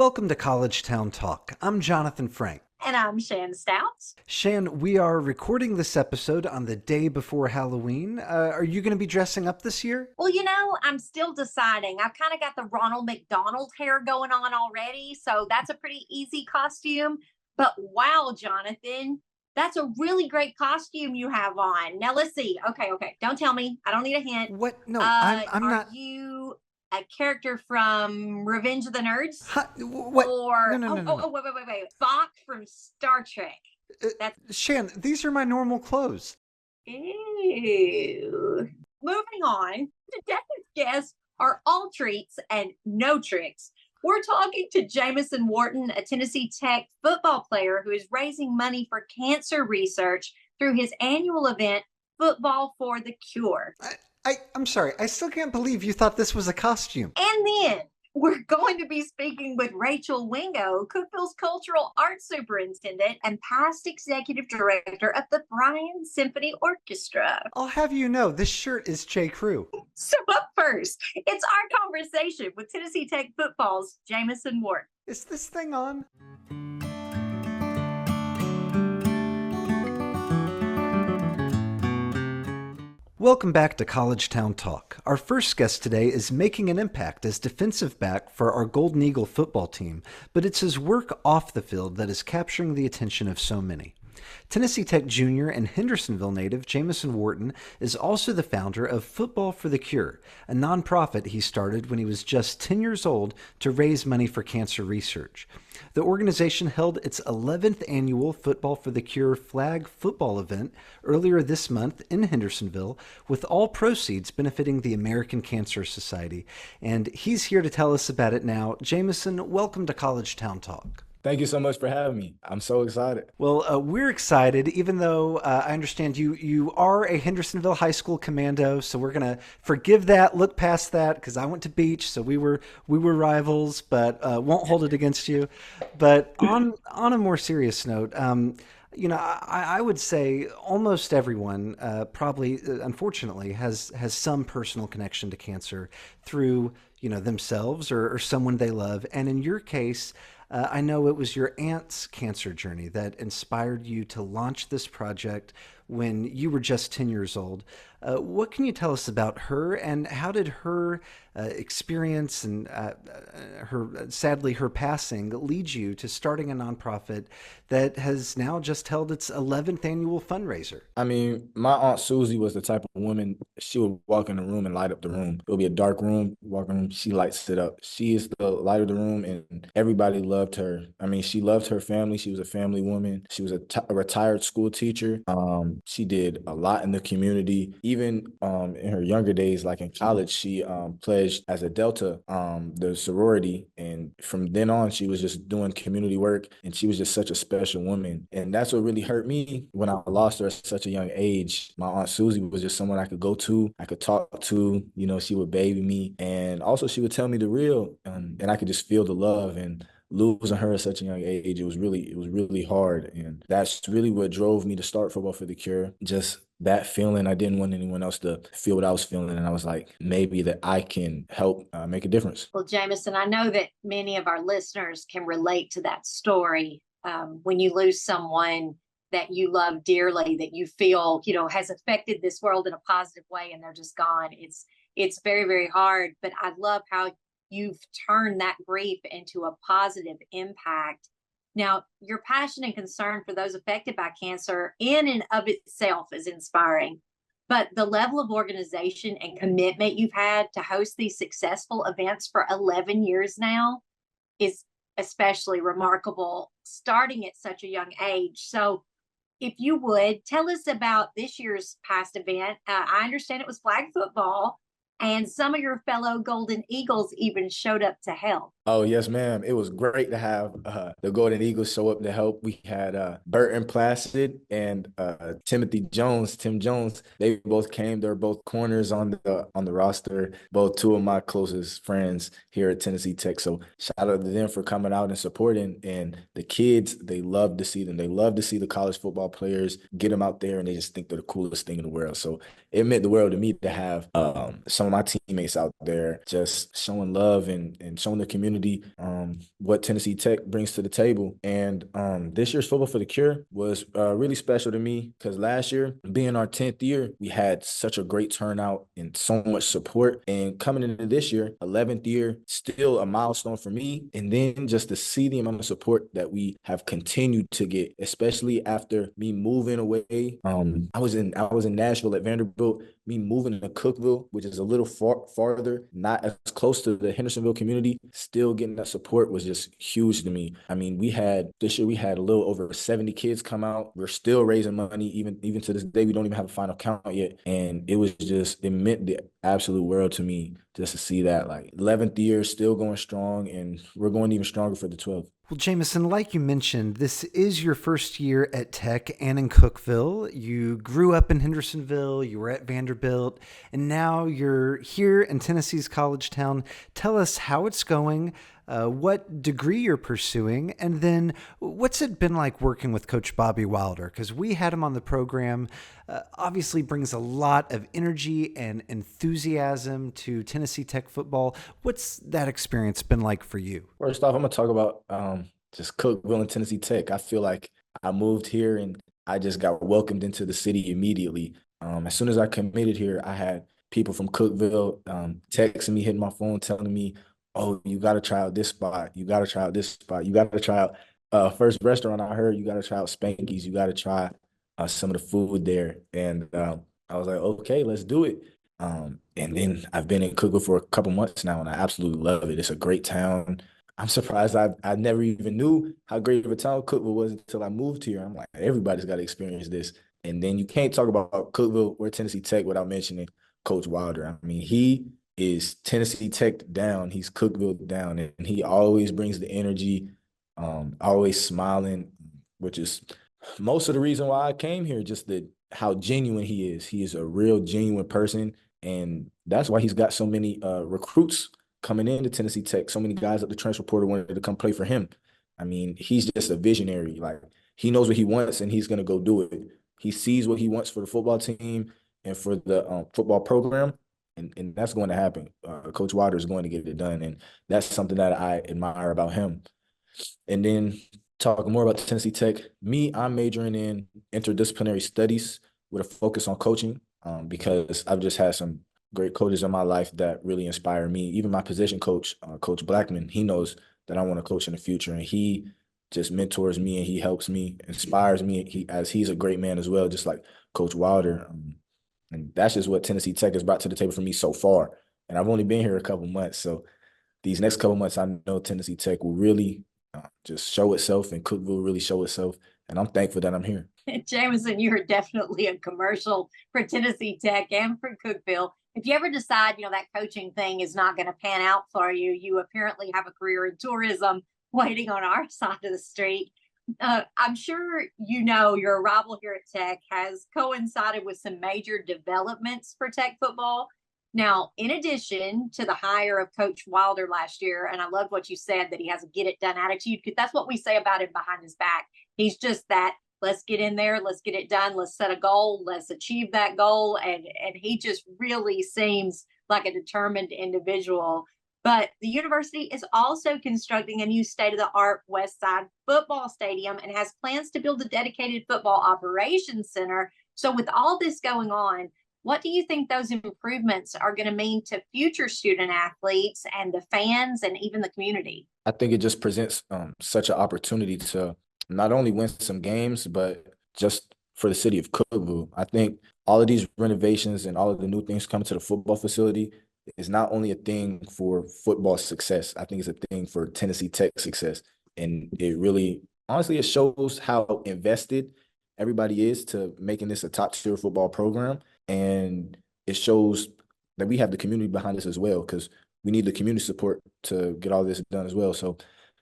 Welcome to College Town Talk. I'm Jonathan Frank. And I'm Shan Stouts. Shan, we are recording this episode on the day before Halloween. Are you going to be dressing up this year? Well, I'm still deciding. I've kind of got the Ronald McDonald hair going on already, so that's a pretty easy costume. But wow, Jonathan, that's a really great costume you have on. Now let's see. Okay. Don't tell me. I don't need a hint. What? No, I'm Are not. you a character from Revenge of the Nerds? What? No, Or no, no, no, no. wait. Spock from Star Trek. That's Shan, these are my normal clothes. Ew. Moving on, detective guests are all treats and no tricks. We're talking to Jamison Wharton, a Tennessee Tech football player who is raising money for cancer research through his annual event, Football for the Cure. I'm sorry. I still can't believe you thought this was a costume. And then we're going to be speaking with Rachel Wingo, Cookeville's cultural arts superintendent and past executive director of the Bryan Symphony Orchestra. I'll have you know, this shirt is J. Crew. So up first, it's our conversation with Tennessee Tech football's Jamison Wharton. Is this thing on? Welcome back to College Town Talk. Our first guest today is making an impact as defensive back for our Golden Eagle football team, but it's his work off the field that is capturing the attention of so many. Tennessee Tech junior and Hendersonville native Jamison Wharton is also the founder of Football for the Cure, a nonprofit he started when he was just 10 years old to raise money for cancer research. The organization held its 11th annual Football for the Cure flag football event earlier this month in Hendersonville, with all proceeds benefiting the American Cancer Society. And he's here to tell us about it now. Jamison, welcome to College Town Talk. Thank you so much for having me. I'm so excited. Well, we're excited, even though I understand you are a Hendersonville High School commando, so we're gonna forgive that, look past that, because I went to Beach, so we were rivals, but won't hold it against you. But on a more serious note, I would say almost everyone probably, unfortunately, has some personal connection to cancer through themselves or someone they love, and in your case. I know it was your aunt's cancer journey that inspired you to launch this project when you were just 10 years old. What can you tell us about her, and how did her experience and her passing lead you to starting a nonprofit that has now just held its 11th annual fundraiser? I mean, my Aunt Susie was the type of woman, she would walk in the room and light up the room. It'll be a dark room, walk in the room, she lights it up. She is the light of the room, and everybody loved her. I mean, she loved her family. She was a family woman. She was a retired school teacher. She did a lot in the community. Even in her younger days, like in college, she pledged as a Delta, the sorority. And from then on, she was just doing community work, and she was just such a special woman. And that's what really hurt me when I lost her at such a young age. My Aunt Susie was just someone I could go to, I could talk to, she would baby me. And also she would tell me the real, and I could just feel the love. And losing her at such a young age, it was really hard. And that's really what drove me to start Football for the Cure. Just that feeling. I didn't want anyone else to feel what I was feeling. And I was like, maybe that I can help make a difference. Well, Jamison, I know that many of our listeners can relate to that story. When you lose someone that you love dearly, that you feel, has affected this world in a positive way, and they're just gone. It's very, very hard. But I love how you've turned that grief into a positive impact. Now, your passion and concern for those affected by cancer in and of itself is inspiring, but the level of organization and commitment you've had to host these successful events for 11 years now is especially remarkable, starting at such a young age. So if you would, tell us about this year's past event. I understand it was flag football, and some of your fellow Golden Eagles even showed up to help. Oh, yes, ma'am. It was great to have the Golden Eagles show up to help. We had Burton Placid and Tim Jones. They both came. They're both corners on the roster, both two of my closest friends here at Tennessee Tech. So shout out to them for coming out and supporting. And the kids, they love to see them. They love to see the college football players, get them out there, and they just think they're the coolest thing in the world. So it meant the world to me to have some of my teammates out there just showing love and showing the community what Tennessee Tech brings to the table. And this year's Football for the Cure was really special to me because last year, being our 10th year, we had such a great turnout and so much support. And coming into this year, 11th year, still a milestone for me. And then just to see the amount of support that we have continued to get, especially after me moving away. I was in Nashville at Vanderbilt. Me moving to Cookeville, which is a little farther, not as close to the Hendersonville community, still getting that support was just huge to me. I mean, this year we had a little over 70 kids come out. We're still raising money, even to this day. We don't even have a final count yet. And it meant the absolute world to me just to see that, like, 11th year still going strong, and we're going even stronger for the 12th. Well, Jameson, like you mentioned, this is your first year at Tech and in Cookeville. You grew up in Hendersonville, you were at Vanderbilt, and now you're here in Tennessee's college town. Tell us how it's going, what degree you're pursuing, and then what's it been like working with Coach Bobby Wilder? Because we had him on the program. Obviously brings a lot of energy and enthusiasm to Tennessee Tech football. What's that experience been like for you? First off, I'm gonna talk about just Cookeville and Tennessee Tech. I feel like I moved here and I just got welcomed into the city immediately. As soon as I committed here, I had people from Cookeville texting me, hitting my phone, telling me, "Oh, you got to try out this spot. You got to try out this spot. You got to try out first restaurant I heard. You got to try out Spanky's. You got to try some of the food there." And I was like, "Okay, let's do it." And then I've been in Cookeville for a couple months now, and I absolutely love it. It's a great town. I'm surprised I never even knew how great of a town Cookeville was until I moved here. I'm like, everybody's got to experience this. And then you can't talk about Cookeville or Tennessee Tech without mentioning Coach Wilder. I mean, he is Tennessee Tech down. He's Cookeville down, and he always brings the energy, always smiling, which is most of the reason why I came here, just how genuine he is. He is a real genuine person, and that's why he's got so many recruits coming into Tennessee Tech. So many guys at the transfer portal wanted to come play for him. I mean, he's just a visionary. Like, he knows what he wants, and he's going to go do it. He sees what he wants for the football team and for the football program, and that's going to happen. Coach Wilder is going to get it done, and that's something that I admire about him. And then talking more about Tennessee Tech, I'm majoring in interdisciplinary studies with a focus on coaching because I've just had some great coaches in my life that really inspire me. Even my position coach, Coach Blackman, he knows that I want to coach in the future, and he just mentors me and he helps me, inspires me. He's a great man as well, just like Coach Wilder. And that's just what Tennessee Tech has brought to the table for me so far. And I've only been here a couple months, so these next couple months, I know Tennessee Tech will really just show itself, and Cookeville will really show itself. And I'm thankful that I'm here. Jameson, you're definitely a commercial for Tennessee Tech and for Cookeville. If you ever decide, that coaching thing is not going to pan out for you, you apparently have a career in tourism waiting on our side of the street. I'm sure your arrival here at Tech has coincided with some major developments for Tech football. Now, in addition to the hire of Coach Wilder last year, and I love what you said, that he has a get-it-done attitude, because that's what we say about him behind his back. He's just that, let's get in there, let's get it done, let's set a goal, let's achieve that goal, and he just really seems like a determined individual. But the university is also constructing a new state-of-the-art West Side football stadium and has plans to build a dedicated football operations center. So with all this going on, what do you think those improvements are going to mean to future student athletes and the fans and even the community? I think it just presents such an opportunity to not only win some games, but just for the city of Cookeville. I think all of these renovations and all of the new things coming to the football facility is not only a thing for football success. I think it's a thing for Tennessee Tech success. And it really, honestly, it shows how invested everybody is to making this a top-tier football program. And it shows that we have the community behind us as well, because we need the community support to get all this done as well. So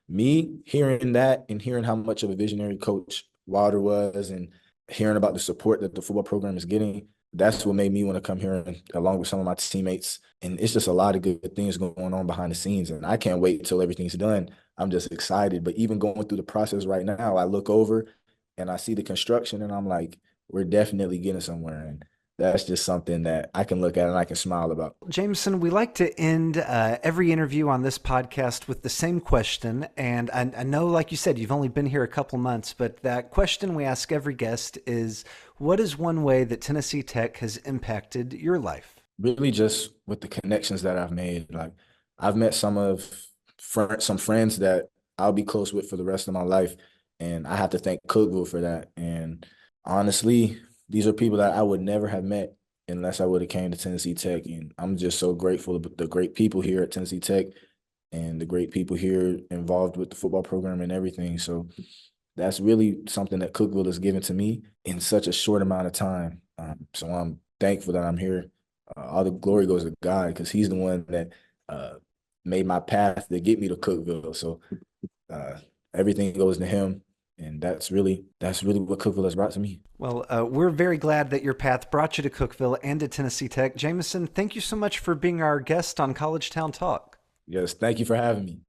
me hearing that and hearing how much of a visionary Coach Wilder was and hearing about the support that the football program is getting, that's what made me want to come here and, along with some of my teammates. And it's just a lot of good things going on behind the scenes. And I can't wait until everything's done. I'm just excited. But even going through the process right now, I look over and I see the construction and I'm like, we're definitely getting somewhere. And that's just something that I can look at and I can smile about. Jameson, we like to end every interview on this podcast with the same question. And I know, like you said, you've only been here a couple months, but that question we ask every guest is, what is one way that Tennessee Tech has impacted your life? Really just with the connections that I've made. Like I've met some friends that I'll be close with for the rest of my life. And I have to thank Cookeville for that. And honestly, these are people that I would never have met unless I would have came to Tennessee Tech. And I'm just so grateful to the great people here at Tennessee Tech and the great people here involved with the football program and everything. So that's really something that Cookeville has given to me in such a short amount of time. So I'm thankful that I'm here. All the glory goes to God because He's the one that made my path to get me to Cookeville. So uh, everything goes to Him. And that's really what Cookeville has brought to me. Well, we're very glad that your path brought you to Cookeville and to Tennessee Tech. Jameson, thank you so much for being our guest on College Town Talk. Yes, thank you for having me.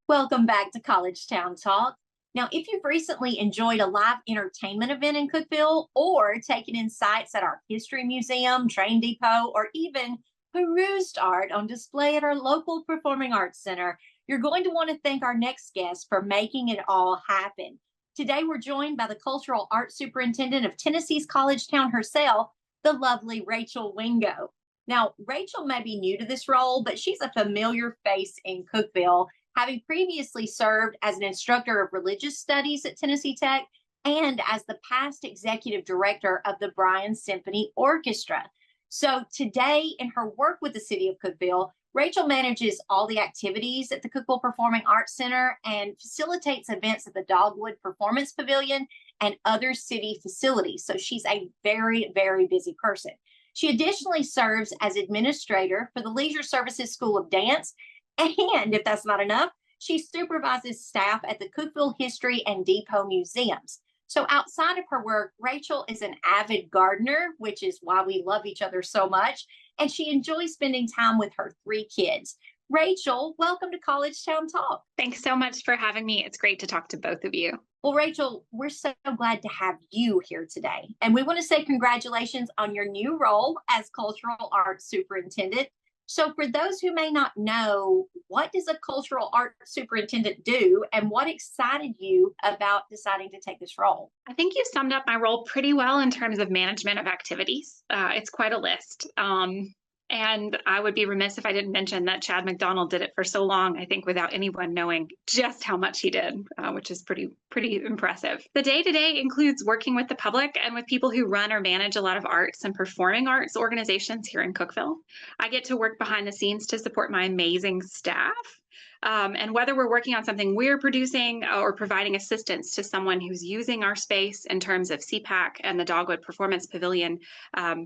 Welcome back to College Town Talk. Now, if you've recently enjoyed a live entertainment event in Cookeville or taken in sights at our History Museum, Train Depot, or even perused art on display at our local Performing Arts Center, you're going to want to thank our next guest for making it all happen. Today, we're joined by the Cultural Arts Superintendent of Tennessee's College Town herself, the lovely Rachel Wingo. Now, Rachel may be new to this role, but she's a familiar face in Cookeville, having previously served as an instructor of religious studies at Tennessee Tech and as the past executive director of the Bryan Symphony Orchestra. So today, in her work with the city of Cookeville, Rachel manages all the activities at the Cookeville Performing Arts Center and facilitates events at the Dogwood Performance Pavilion and other city facilities. So she's a very, very busy person. She additionally serves as administrator for the Leisure Services School of Dance. And if that's not enough, she supervises staff at the Cookeville History and Depot Museums. So outside of her work, Rachel is an avid gardener, which is why we love each other so much. And she enjoys spending time with her 3 kids. Rachel, welcome to College Town Talk. Thanks so much for having me. It's great to talk to both of you. Well, Rachel, we're so glad to have you here today. And we want to say congratulations on your new role as Cultural Arts Superintendent. So for those who may not know, what does a cultural arts superintendent do and what excited you about deciding to take this role? I think you summed up my role pretty well in terms of management of activities. It's quite a list. And I would be remiss if I didn't mention that Chad McDonald did it for so long, I think, without anyone knowing just how much he did, which is pretty impressive. The day-to-day includes working with the public and with people who run or manage a lot of arts and performing arts organizations here in Cookeville. I get to work behind the scenes to support my amazing staff. And whether we're working on something we're producing or providing assistance to someone who's using our space in terms of CPAC and the Dogwood Performance Pavilion,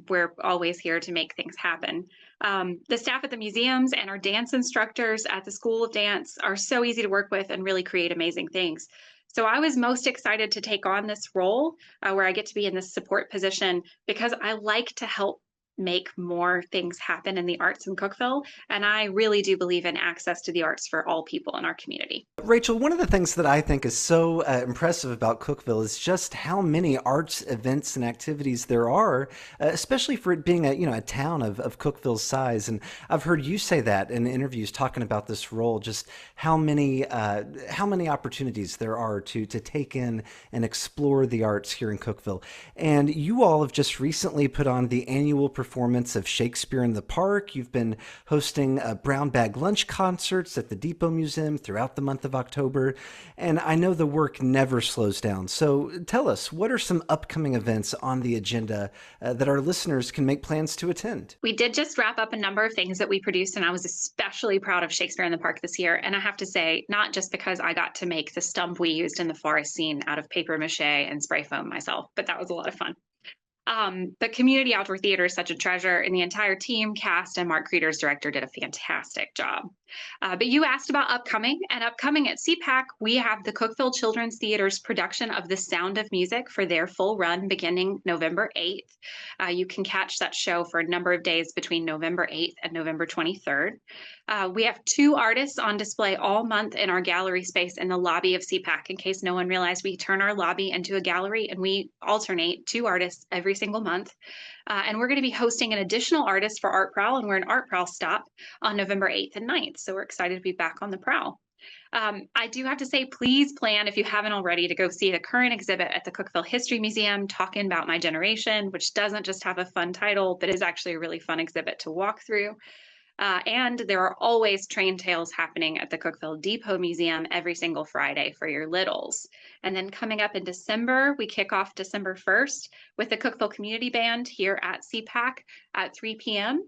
we're always here to make things happen. The staff at the museums and our dance instructors at the School of Dance are so easy to work with and really create amazing things. So I was most excited to take on this role where I get to be in this support position because I like to help make more things happen in the arts in Cookeville. And I really do believe in access to the arts for all people in our community. Rachel, one of the things that I think is so impressive about Cookeville is just how many arts events and activities there are, especially for it being a town of Cookeville's size. And I've heard you say that in interviews talking about this role, just how many opportunities there are to take in and explore the arts here in Cookeville. And you all have just recently put on the annual performance of Shakespeare in the Park. You've been hosting brown bag lunch concerts at the Depot Museum throughout the month of October, and I know the work never slows down. So tell us, what are some upcoming events on the agenda that our listeners can make plans to attend? We did just wrap up a number of things that we produced, and I was especially proud of Shakespeare in the Park this year. And I have to say, not just because I got to make the stump we used in the forest scene out of paper mache and spray foam myself, but that was a lot of fun. But Community Outdoor Theater is such a treasure, and the entire team, cast, and Mark Creeder's director did a fantastic job. But you asked about upcoming, and upcoming at CPAC, we have the Cookeville Children's Theater's production of The Sound of Music for their full run beginning November 8th. You can catch that show for a number of days between November 8th and November 23rd. We have 2 artists on display all month in our gallery space in the lobby of CPAC. In case no one realized, we turn our lobby into a gallery, and we alternate 2 artists every single month. And we're going to be hosting an additional artist for Art Prowl, and we're an Art Prowl stop on November 8th and 9th. So we're excited to be back on the prowl. I do have to say, please plan, if you haven't already, to go see the current exhibit at the Cookeville History Museum, Talking About My Generation, which doesn't just have a fun title, but is actually a really fun exhibit to walk through. And there are always train tales happening at the Cookeville Depot Museum every single Friday for your littles. And then coming up in December, we kick off December 1st with the Cookeville Community Band here at CPAC at 3 p.m.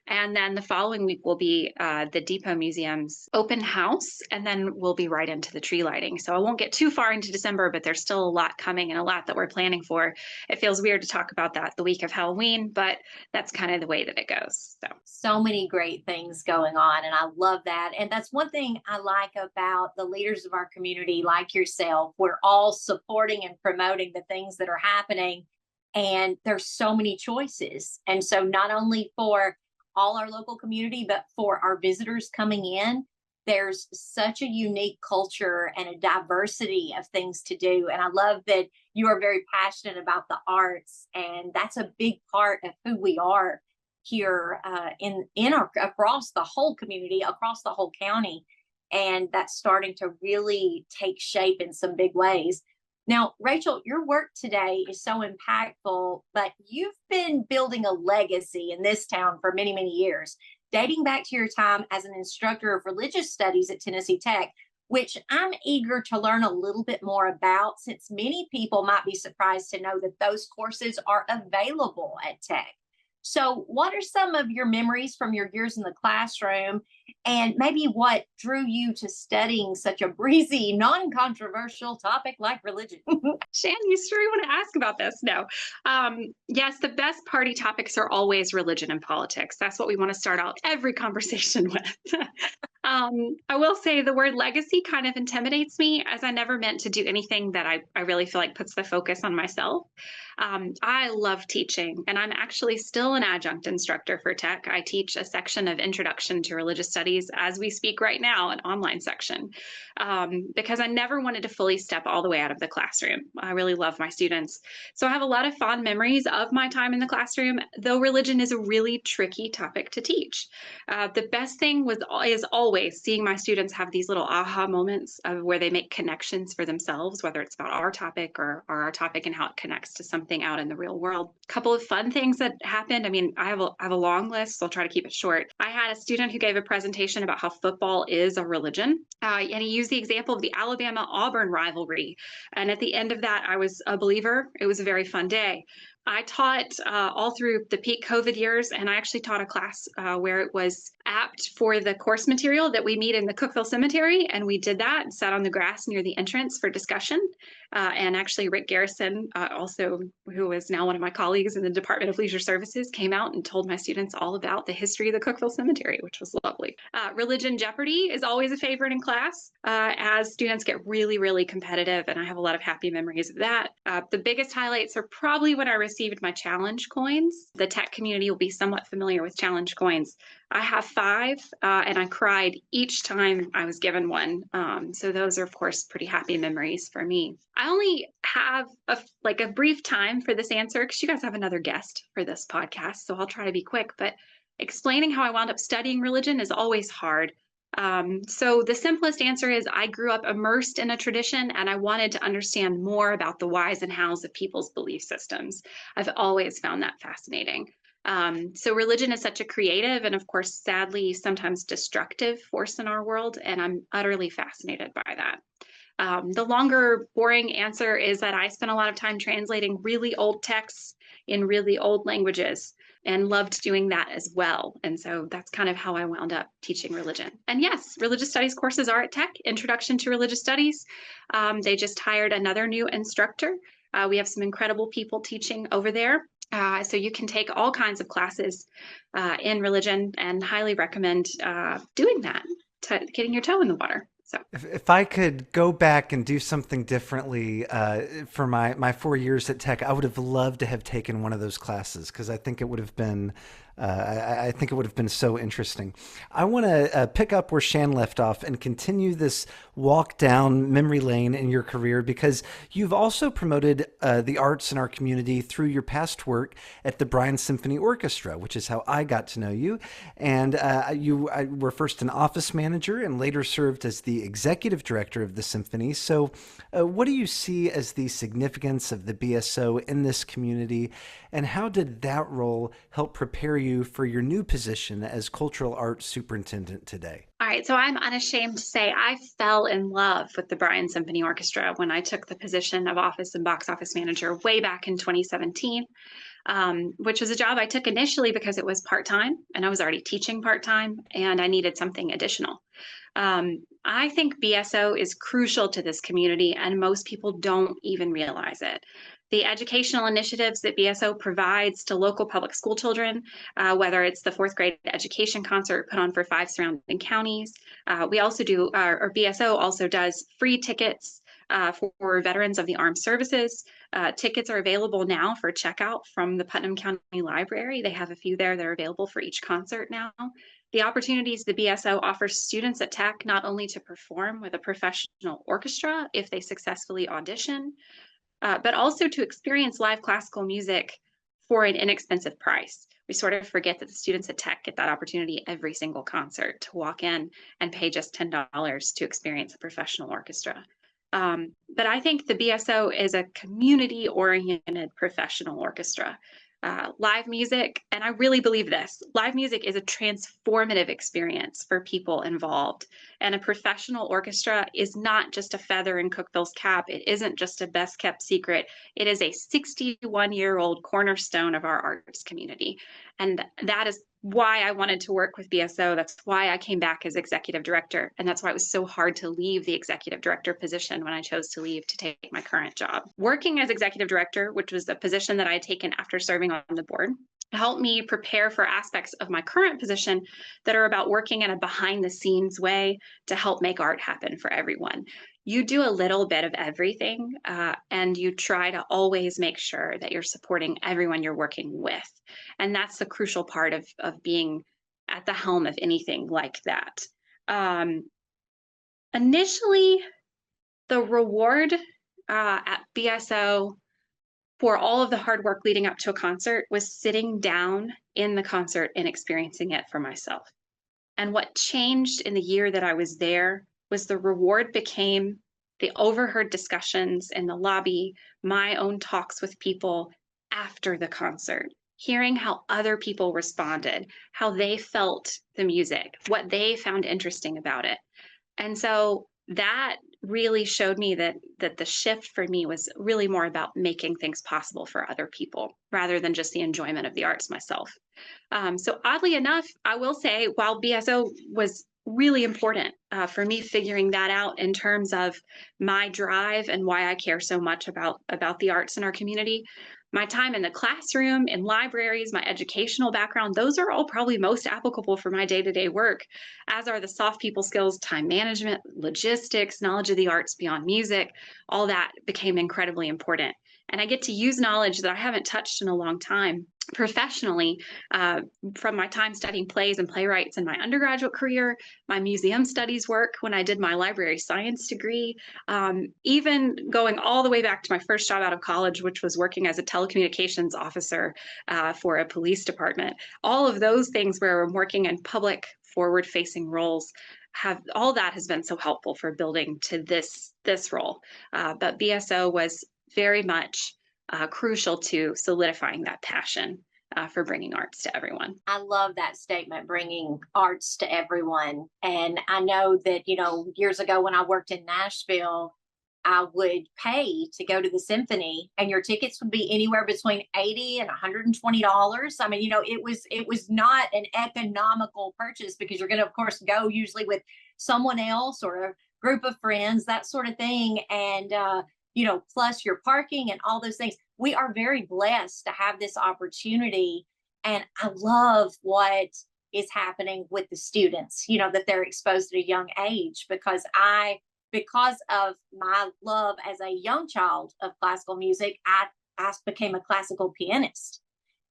And then the following week will be the Depot Museum's open house, and then we'll be right into the tree lighting. So I won't get too far into December, but there's still a lot coming and a lot that we're planning for. It feels weird to talk about that the week of Halloween, but that's kind of the way that it goes. So many great things going on, and I love that. And that's one thing I like about the leaders of our community, like yourself. We're all supporting and promoting the things that are happening, and there's so many choices. And so not only for all our local community, but for our visitors coming in, there's such a unique culture and a diversity of things to do. And I love that you are very passionate about the arts, and that's a big part of who we are here in our across the whole community, across the whole county. And that's starting to really take shape in some big ways. Now, Rachel, your work today is so impactful, but you've been building a legacy in this town for many, many years, dating back to your time as an instructor of religious studies at Tennessee Tech, which I'm eager to learn a little bit more about, since many people might be surprised to know that those courses are available at Tech. So what are some of your memories from your years in the classroom, and maybe what drew you to studying such a breezy, non-controversial topic like religion? Shan, you sure you want to ask about this? No. Yes, the best party topics are always religion and politics. That's what we want to start out every conversation with. I will say the word legacy kind of intimidates me, as I never meant to do anything that I really feel like puts the focus on myself. I love teaching, and I'm actually still an adjunct instructor for Tech. I teach a section of Introduction to Religious Studies as we speak right now, an online section, because I never wanted to fully step all the way out of the classroom. I really love my students. So I have a lot of fond memories of my time in the classroom, though religion is a really tricky topic to teach. The best thing is always seeing my students have these little aha moments of where they make connections for themselves, whether it's about our topic or our topic and how it connects to something out in the real world. A couple of fun things that happened. I mean, I have a long list, so I'll try to keep it short. I had a student who gave a presentation about how football is a religion, and he used the example of the Alabama-Auburn rivalry. And at the end of that, I was a believer. It was a very fun day. I taught all through the peak COVID years, and I actually taught a class where it was apt for the course material that we meet in the Cookeville Cemetery, and we did that and sat on the grass near the entrance for discussion. And actually Rick Garrison, also, who is now one of my colleagues in the Department of Leisure Services, came out and told my students all about the history of the Cookeville Cemetery, which was lovely. Religion Jeopardy is always a favorite in class, as students get really, really competitive, and I have a lot of happy memories of that. The biggest highlights are probably when I received my challenge coins. The Tech community will be somewhat familiar with challenge coins. I have 5, and I cried each time I was given one. So those are, of course, pretty happy memories for me. I only have a brief time for this answer because you guys have another guest for this podcast, so I'll try to be quick. But explaining how I wound up studying religion is always hard. So the simplest answer is I grew up immersed in a tradition, and I wanted to understand more about the whys and hows of people's belief systems. I've always found that fascinating. So religion is such a creative and, of course, sadly, sometimes destructive force in our world, and I'm utterly fascinated by that. The longer, boring answer is that I spent a lot of time translating really old texts in really old languages and loved doing that as well. And so that's kind of how I wound up teaching religion. And yes, religious studies courses are at Tech, Introduction to Religious Studies. They just hired another new instructor. We have some incredible people teaching over there. So you can take all kinds of classes in religion, and highly recommend doing that, getting your toe in the water. So If I could go back and do something differently for my 4 years at Tech, I would have loved to have taken one of those classes because I think it would have been I think it would have been so interesting. I want to pick up where Shan left off and continue this walk down memory lane in your career because you've also promoted the arts in our community through your past work at the Bryan Symphony Orchestra, which is how I got to know you. And you were first an office manager and later served as the executive director of the symphony. So, what do you see as the significance of the BSO in this community, and how did that role help prepare you for your new position as cultural arts superintendent today? all right, so I'm unashamed to say I fell in love with the Bryan Symphony Orchestra when I took the position of office and box office manager way back in 2017. Which was a job I took initially because it was part-time and I was already teaching part-time and I needed something additional. I think BSO is crucial to this community and most people don't even realize it. The educational initiatives that BSO provides to local public school children, whether it's the fourth grade education concert put on for 5 surrounding counties. We also do, or BSO also does free tickets for veterans of the armed services. Tickets are available now for checkout from the Putnam County Library. They have a few there that are available for each concert now. The opportunities the BSO offers students at Tech not only to perform with a professional orchestra if they successfully audition, but also to experience live classical music for an inexpensive price. We sort of forget that the students at Tech get that opportunity every single concert to walk in and pay just $10 to experience a professional orchestra. But I think the BSO is a community-oriented professional orchestra. Live music, and I really believe this, live music is a transformative experience for people involved. And a professional orchestra is not just a feather in Cookeville's cap. It isn't just a best kept secret. It is a 61-year-old cornerstone of our arts community. And that is why I wanted to work with BSO. That's why I came back as executive director. And that's why it was so hard to leave the executive director position when I chose to leave to take my current job. Working as executive director, which was a position that I had taken after serving on the board, helped me prepare for aspects of my current position that are about working in a behind the scenes way to help make art happen for everyone. You do a little bit of everything, and you try to always make sure that you're supporting everyone you're working with. And that's the crucial part of being at the helm of anything like that. Initially, the reward at BSO for all of the hard work leading up to a concert was sitting down in the concert and experiencing it for myself. And what changed in the year that I was there was the reward became the overheard discussions in the lobby, my own talks with people after the concert, hearing how other people responded, how they felt the music, what they found interesting about it. And so that really showed me that the shift for me was really more about making things possible for other people rather than just the enjoyment of the arts myself. So oddly enough, I will say, while BSO was really important for me figuring that out in terms of my drive and why I care so much about the arts in our community, my time in the classroom, in libraries, my educational background, those are all probably most applicable for my day-to-day work, as are the soft people skills, time management, logistics, knowledge of the arts beyond music. All that became incredibly important. And I get to use knowledge that I haven't touched in a long time professionally, from my time studying plays and playwrights in my undergraduate career, my museum studies work when I did my library science degree, even going all the way back to my first job out of college, which was working as a telecommunications officer for a police department. All of those things where I'm working in public forward-facing roles, all that has been so helpful for building to this role. But BSO was very much crucial to solidifying that passion for bringing arts to everyone. I love that statement, bringing arts to everyone. And I know that, years ago when I worked in Nashville, I would pay to go to the symphony, and your tickets would be anywhere between $80 and $120. I mean, it was not an economical purchase because you're going to, of course, go usually with someone else or a group of friends, that sort of thing. And, plus your parking and all those things. We are very blessed to have this opportunity. And I love what is happening with the students, that they're exposed at a young age, because of my love as a young child of classical music, I became a classical pianist.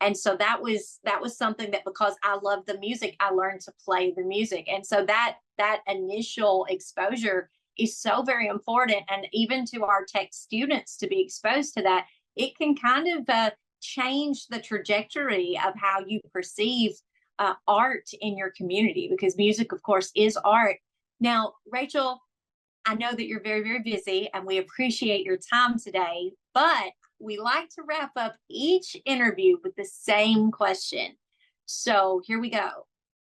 And so that was something that, because I love the music, I learned to play the music. And so that initial exposure is so very important. And even to our tech students to be exposed to that, it can kind of change the trajectory of how you perceive art in your community, because music, of course, is art. Now, Rachel, I know that you're very, very busy, and we appreciate your time today, but we like to wrap up each interview with the same question. So here we go.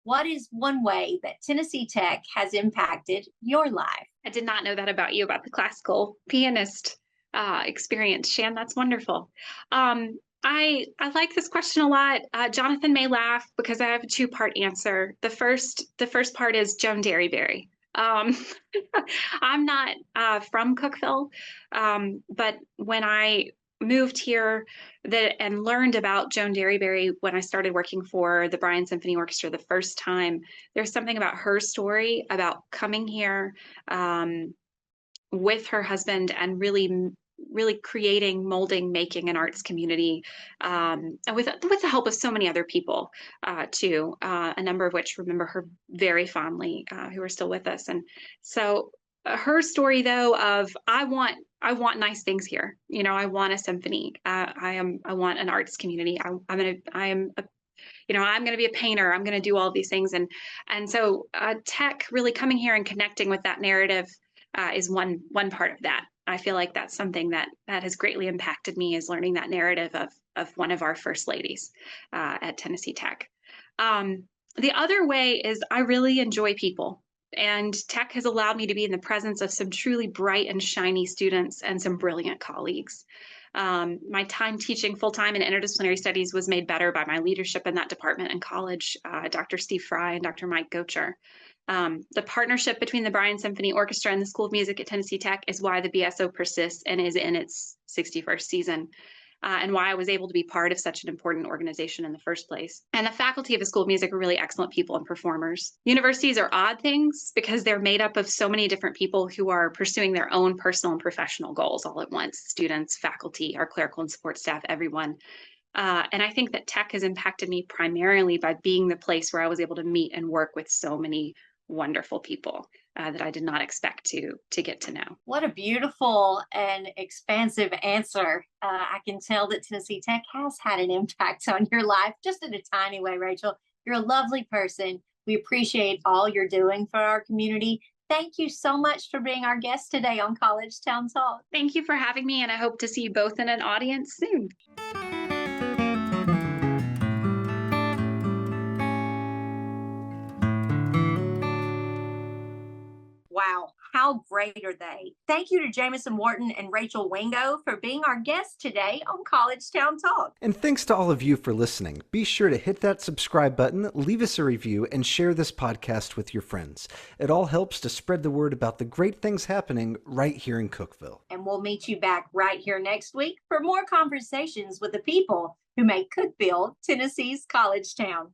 What is one way that Tennessee Tech has impacted your life? I did not know that about you, about the classical pianist experience, Shan. That's wonderful. I like this question a lot. Jonathan may laugh because I have a two-part answer. The first part is Joan Derryberry. I'm not from Cookeville, but when I moved here and learned about Joan Derryberry when I started working for the Bryan Symphony Orchestra the first time, there's something about her story about coming here with her husband and really creating, molding, making an arts community, and with the help of so many other people too, a number of which remember her very fondly, who are still with us. And so her story, though, of I want nice things here. I want a symphony. I want an arts community. I'm going to be a painter. I'm going to do all these things. And so tech really coming here and connecting with that narrative is one part of that. I feel like that's something that has greatly impacted me, is learning that narrative of one of our first ladies at Tennessee Tech. The other way is I really enjoy people. And tech has allowed me to be in the presence of some truly bright and shiny students and some brilliant colleagues. My time teaching full-time in interdisciplinary studies was made better by my leadership in that department in college, Dr. Steve Fry and Dr. Mike Gocher. The partnership between the Bryan Symphony Orchestra and the School of Music at Tennessee Tech is why the BSO persists and is in its 61st season. And why I was able to be part of such an important organization in the first place. And the faculty of the School of Music are really excellent people and performers. Universities are odd things because they're made up of so many different people who are pursuing their own personal and professional goals all at once: students, faculty, our clerical and support staff, everyone. And I think that tech has impacted me primarily by being the place where I was able to meet and work with so many wonderful people that I did not expect to get to know. What a beautiful and expansive answer. I can tell that Tennessee Tech has had an impact on your life, just in a tiny way, Rachel. You're a lovely person. We appreciate all you're doing for our community. Thank you so much for being our guest today on College Town Talk. Thank you for having me, and I hope to see you both in an audience soon. Wow, how great are they? Thank you to Jamison Wharton and Rachel Wingo for being our guests today on College Town Talk. And thanks to all of you for listening. Be sure to hit that subscribe button, leave us a review, and share this podcast with your friends. It all helps to spread the word about the great things happening right here in Cookeville. And we'll meet you back right here next week for more conversations with the people who make Cookeville Tennessee's college town.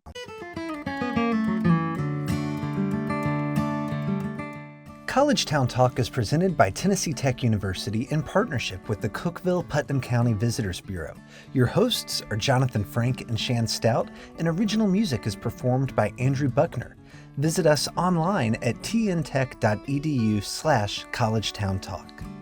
College Town Talk is presented by Tennessee Tech University in partnership with the Cookeville-Putnam County Visitors Bureau. Your hosts are Jonathan Frank and Shan Stout, and original music is performed by Andrew Buckner. Visit us online at tntech.edu/collegetowntalk.